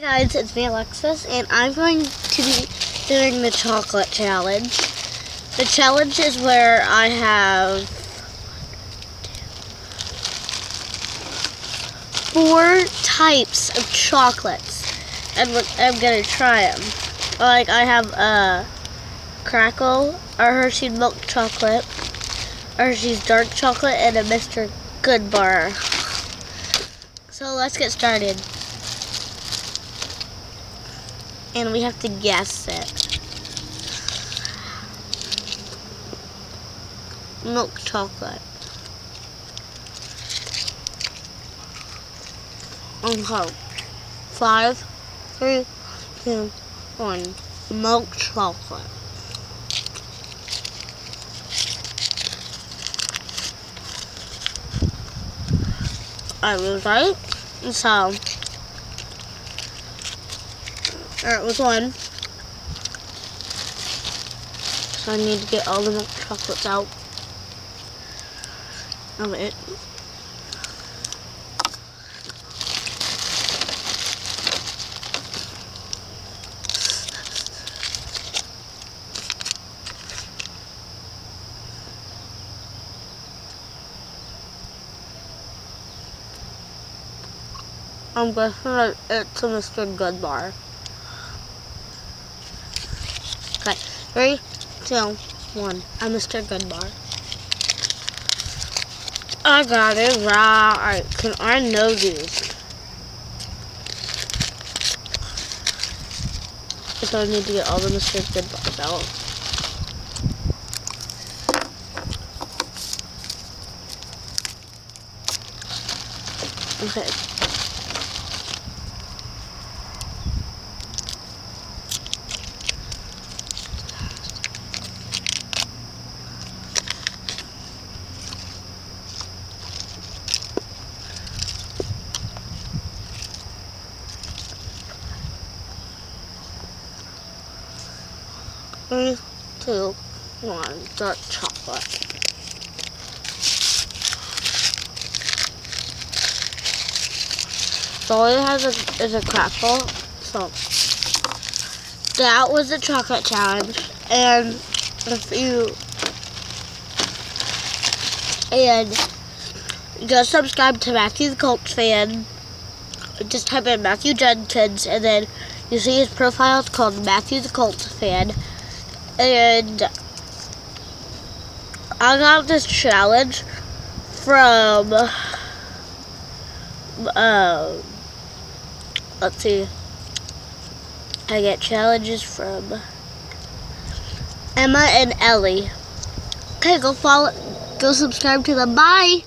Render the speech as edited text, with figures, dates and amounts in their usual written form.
Hey guys, it's me Alexis, and I'm going to be doing the chocolate challenge. The challenge is where I have 4 types of chocolates, and I'm going to try them. Like, I have a crackle, a Hershey milk chocolate, a Hershey's dark chocolate, and a Mr. Goodbar. So let's get started. And we have to guess it. Milk chocolate. Okay. 5, 3, 2, 1. Milk chocolate. I was right. So that was 1. So I need to get all the milk chocolates out of it. I'm guessing that it's a Mr. Goodbar. Okay, 3, 2, 1. A Mr. Goodbar. I got it right. Cause I know these. So I need to get all the Mr. Goodbars out. Okay. Three, 2, 1. Dark chocolate. So all it has is a crackle. So that was the chocolate challenge. And just subscribe to Matthew the Cult Fan. Just type in Matthew Jenkins, and then you see his profile. It's called Matthew the Cult Fan. And I got this challenge from, let's see, I get challenges from Emma and Ellie. Okay, go subscribe to them. Bye!